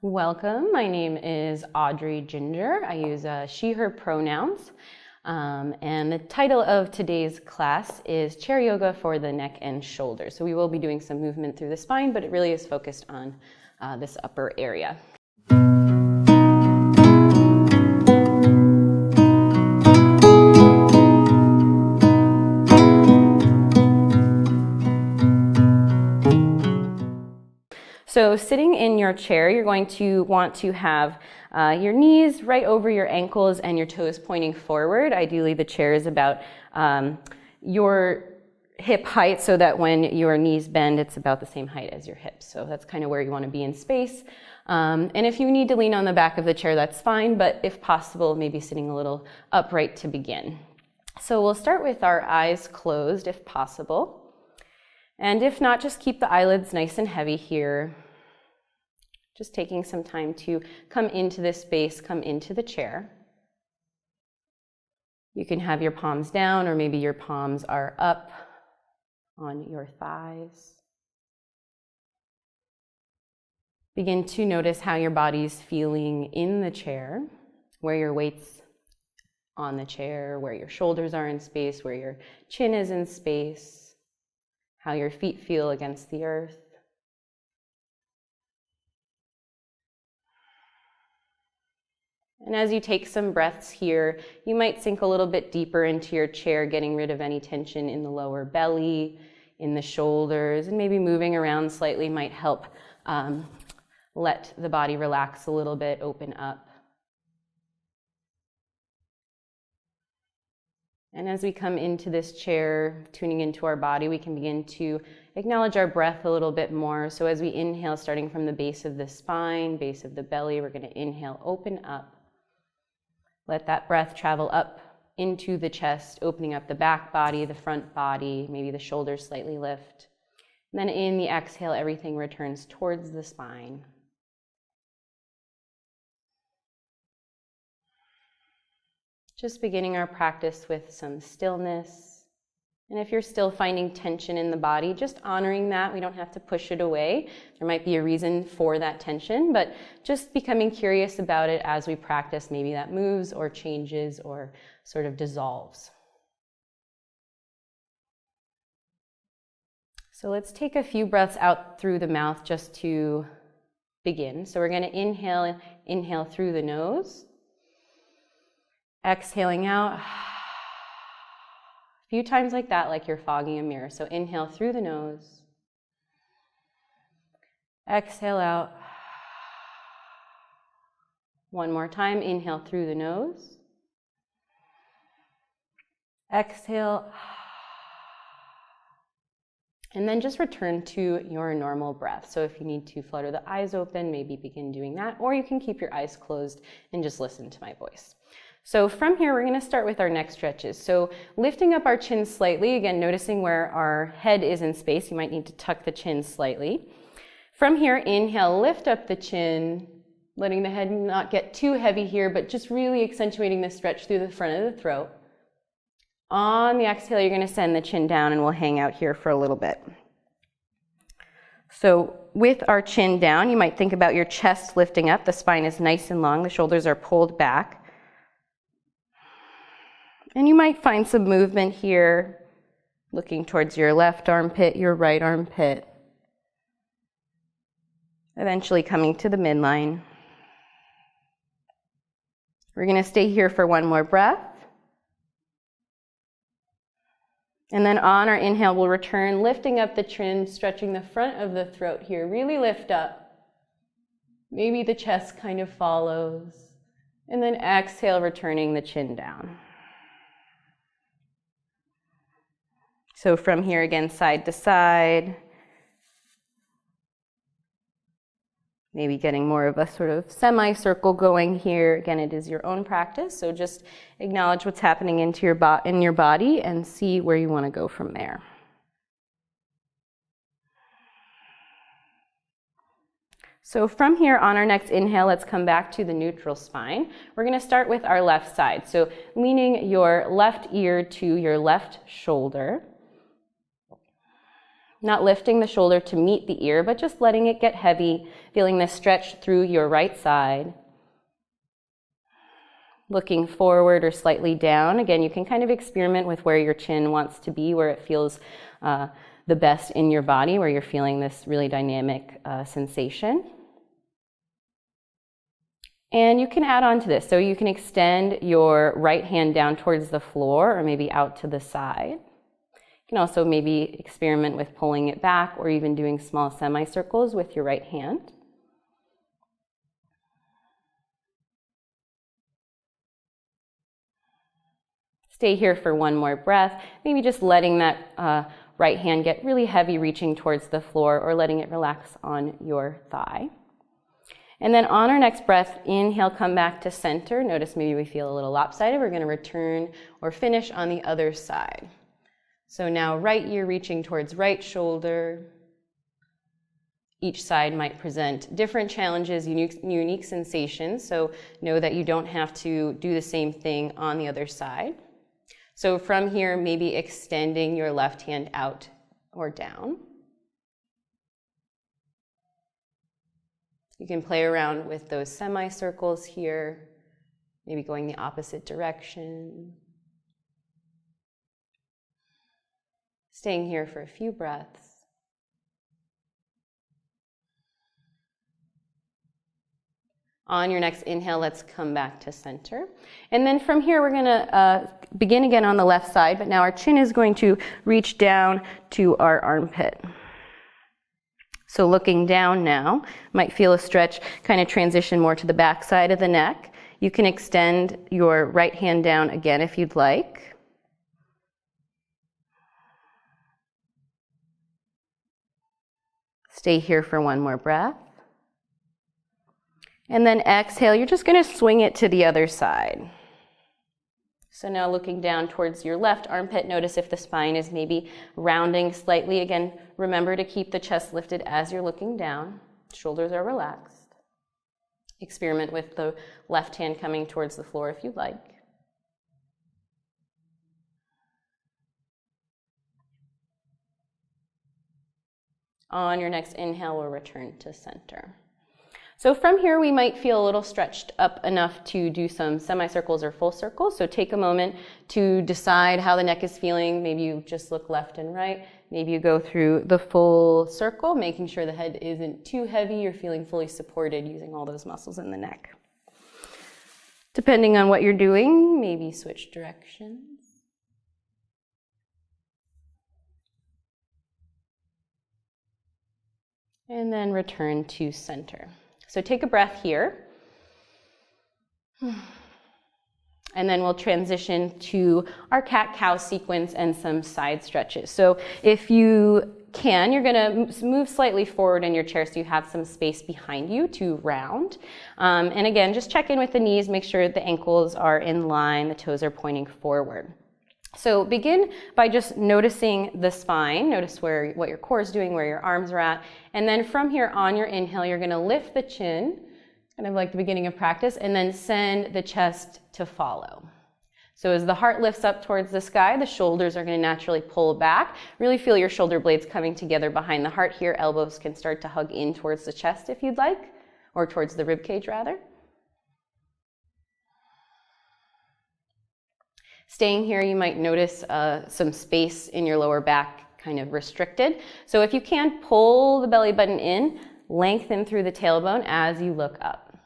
Welcome, my name is Audrey Ginger. I use she, her pronouns. And the title of today's class is Chair Yoga for the Neck and Shoulders. So we will be doing some movement through the spine, but it really is focused on this upper area. So sitting in your chair, you're going to want to have your knees right over your ankles and your toes pointing forward. Ideally, the chair is about your hip height so that when your knees bend, it's about the same height as your hips. So that's kind of where you want to be in space. And if you need to lean on the back of the chair, that's fine. But if possible, maybe sitting a little upright to begin. So we'll start with our eyes closed if possible. And if not, just keep the eyelids nice and heavy here. Just taking some time to come into this space, come into the chair. You can have your palms down, or maybe your palms are up on your thighs. Begin to notice how your body's feeling in the chair, where your weight's on the chair, where your shoulders are in space, where your chin is in space, how your feet feel against the earth. And as you take some breaths here, you might sink a little bit deeper into your chair, getting rid of any tension in the lower belly, in the shoulders, and maybe moving around slightly might help let the body relax a little bit, open up. And as we come into this chair, tuning into our body, we can begin to acknowledge our breath a little bit more. So as we inhale, starting from the base of the spine, base of the belly, we're going to inhale, open up. Let that breath travel up into the chest, opening up the back body, the front body, maybe the shoulders slightly lift. And then in the exhale, everything returns towards the spine. Just beginning our practice with some stillness. And if you're still finding tension in the body, just honoring that. We don't have to push it away. There might be a reason for that tension, but just becoming curious about it as we practice. Maybe that moves or changes or sort of dissolves. So let's take a few breaths out through the mouth just to begin. So we're going to inhale through the nose. Exhaling out. A few times like that, like you're fogging a mirror. So inhale through the nose. Exhale out. One more time. Inhale through the nose. Exhale. And then just return to your normal breath. So if you need to flutter the eyes open, maybe begin doing that. Or you can keep your eyes closed and just listen to my voice. So from here, we're going to start with our neck stretches. So lifting up our chin slightly, again, noticing where our head is in space. You might need to tuck the chin slightly. From here, inhale, lift up the chin, letting the head not get too heavy here, but just really accentuating the stretch through the front of the throat. On the exhale, you're going to send the chin down, and we'll hang out here for a little bit. So with our chin down, you might think about your chest lifting up. The spine is nice and long. The shoulders are pulled back. And you might find some movement here, looking towards your left armpit, your right armpit. Eventually coming to the midline. We're going to stay here for one more breath. And then on our inhale, we'll return, lifting up the chin, stretching the front of the throat here. Really lift up. Maybe the chest kind of follows. And then exhale, returning the chin down. So from here, again, side to side. Maybe getting more of a sort of semicircle going here. Again, it is your own practice, so just acknowledge what's happening in your body and see where you want to go from there. So from here, on our next inhale, let's come back to the neutral spine. We're going to start with our left side. So leaning your left ear to your left shoulder. Not lifting the shoulder to meet the ear, but just letting it get heavy, feeling this stretch through your right side. Looking forward or slightly down. Again, you can kind of experiment with where your chin wants to be, where it feels the best in your body, where you're feeling this really dynamic sensation. And you can add on to this. So you can extend your right hand down towards the floor or maybe out to the side. You can also maybe experiment with pulling it back or even doing small semicircles with your right hand. Stay here for one more breath, maybe just letting that right hand get really heavy, reaching towards the floor, or letting it relax on your thigh. And then on our next breath, inhale, come back to center. Notice maybe we feel a little lopsided. We're going to return or finish on the other side. So now right ear reaching towards right shoulder. Each side might present different challenges, unique sensations. So know that you don't have to do the same thing on the other side. So from here, maybe extending your left hand out or down. You can play around with those semicircles here, maybe going the opposite direction. Staying here for a few breaths. On your next inhale, let's come back to center. And then from here, we're going to begin again on the left side, but now our chin is going to reach down to our armpit. So looking down now, might feel a stretch, kind of transition more to the back side of the neck. You can extend your right hand down again if you'd like. Stay here for one more breath. And then exhale, you're just going to swing it to the other side. So now looking down towards your left armpit, notice if the spine is maybe rounding slightly. Again, remember to keep the chest lifted as you're looking down. Shoulders are relaxed. Experiment with the left hand coming towards the floor if you'd like. On your next inhale, we'll return to center. So from here, we might feel a little stretched up enough to do some semicircles or full circles. So take a moment to decide how the neck is feeling. Maybe you just look left and right. Maybe you go through the full circle, making sure the head isn't too heavy. You're feeling fully supported using all those muscles in the neck. Depending on what you're doing, maybe switch directions. And then return to center. So take a breath here. And then we'll transition to our cat-cow sequence and some side stretches. So if you can, you're going to move slightly forward in your chair so you have some space behind you to round. And again, just check in with the knees, make sure the ankles are in line, the toes are pointing forward. So begin by just noticing the spine. Notice what your core is doing, where your arms are at. And then from here on your inhale, you're going to lift the chin, kind of like the beginning of practice, and then send the chest to follow. So as the heart lifts up towards the sky, the shoulders are going to naturally pull back. Really feel your shoulder blades coming together behind the heart here. Elbows can start to hug in towards the chest if you'd like, or towards the rib cage rather. Staying here, you might notice some space in your lower back kind of restricted. So if you can, pull the belly button in, lengthen through the tailbone as you look up.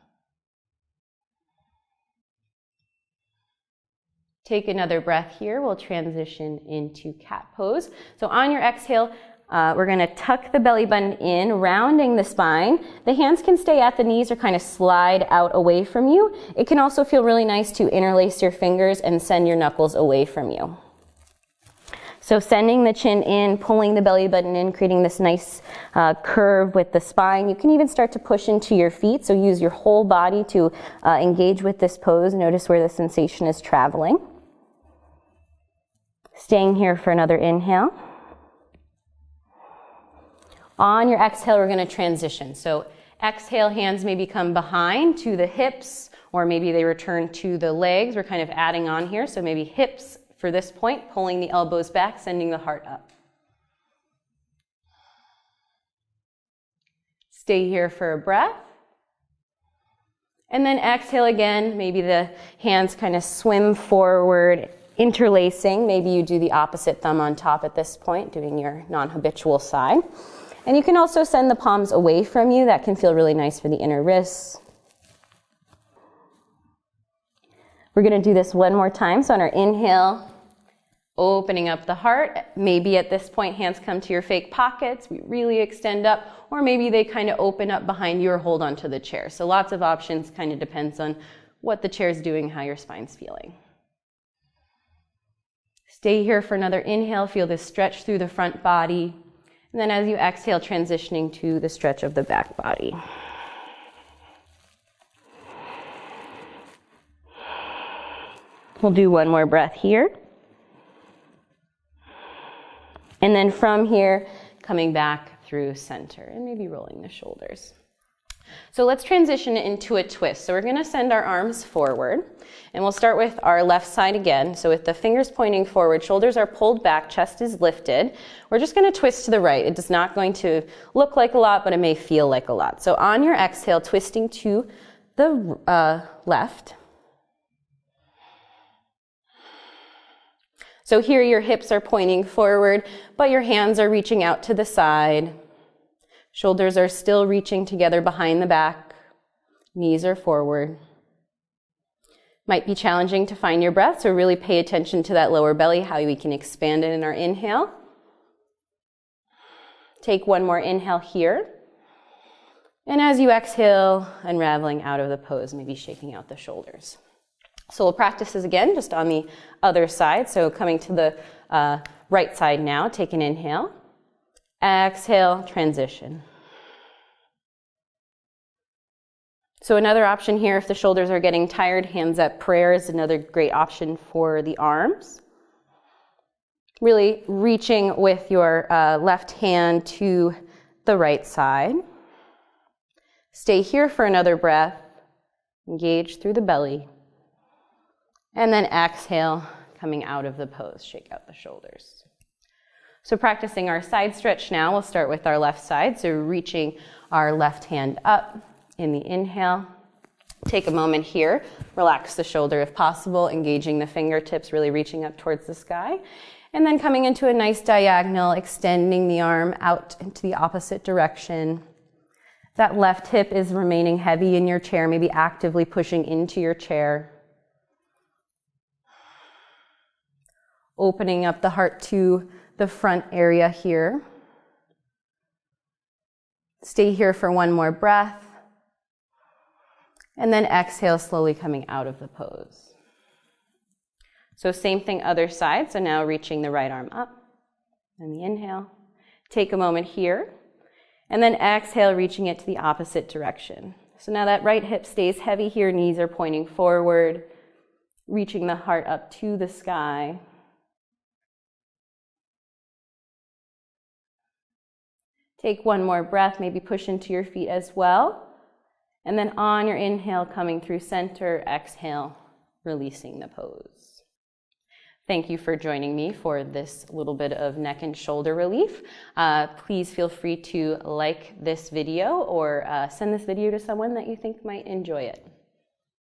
Take another breath here. We'll transition into cat pose. So on your exhale, we're going to tuck the belly button in, rounding the spine. The hands can stay at the knees or kind of slide out away from you. It can also feel really nice to interlace your fingers and send your knuckles away from you. So sending the chin in, pulling the belly button in, creating this nice curve with the spine. You can even start to push into your feet, so use your whole body to engage with this pose. Notice where the sensation is traveling. Staying here for another inhale. On your exhale, we're going to transition. So exhale, hands maybe come behind to the hips, or maybe they return to the legs. We're kind of adding on here. So maybe hips for this point, pulling the elbows back, sending the heart up. Stay here for a breath. And then exhale again. Maybe the hands kind of swim forward, interlacing. Maybe you do the opposite thumb on top at this point, doing your non-habitual side. And you can also send the palms away from you. That can feel really nice for the inner wrists. We're going to do this one more time. So on our inhale, opening up the heart. Maybe at this point, hands come to your fake pockets. We really extend up. Or maybe they kind of open up behind you or hold onto the chair. So lots of options, kind of depends on what the chair is doing, how your spine's feeling. Stay here for another inhale. Feel this stretch through the front body. And then as you exhale, transitioning to the stretch of the back body. We'll do one more breath here. And then from here, coming back through center and maybe rolling the shoulders. So let's transition into a twist. So we're going to send our arms forward, and we'll start with our left side again. So with the fingers pointing forward, shoulders are pulled back, chest is lifted. We're just going to twist to the right. It's not going to look like a lot, but it may feel like a lot. So on your exhale, twisting to the left. So here your hips are pointing forward, but your hands are reaching out to the side. Shoulders are still reaching together behind the back. Knees are forward. Might be challenging to find your breath, so really pay attention to that lower belly, how we can expand it in our inhale. Take one more inhale here. And as you exhale, unraveling out of the pose, maybe shaking out the shoulders. So we'll practice this again, just on the other side. So coming to the right side now, take an inhale. Exhale, transition. So another option here, if the shoulders are getting tired, hands up prayer is another great option for the arms. Really reaching with your left hand to the right side. Stay here for another breath. Engage through the belly. And then exhale, coming out of the pose, shake out the shoulders. So practicing our side stretch now, we'll start with our left side. So reaching our left hand up in the inhale. Take a moment here, relax the shoulder if possible, engaging the fingertips, really reaching up towards the sky. And then coming into a nice diagonal, extending the arm out into the opposite direction. That left hip is remaining heavy in your chair, maybe actively pushing into your chair. Opening up the heart to the front area here. Stay here for one more breath. And then exhale, slowly coming out of the pose. So same thing, other side. So now reaching the right arm up. And the inhale. Take a moment here. And then exhale, reaching it to the opposite direction. So now that right hip stays heavy here. Knees are pointing forward. Reaching the heart up to the sky. Take one more breath, maybe push into your feet as well. And then on your inhale, coming through center, exhale, releasing the pose. Thank you for joining me for this little bit of neck and shoulder relief. Please feel free to like this video or send this video to someone that you think might enjoy it.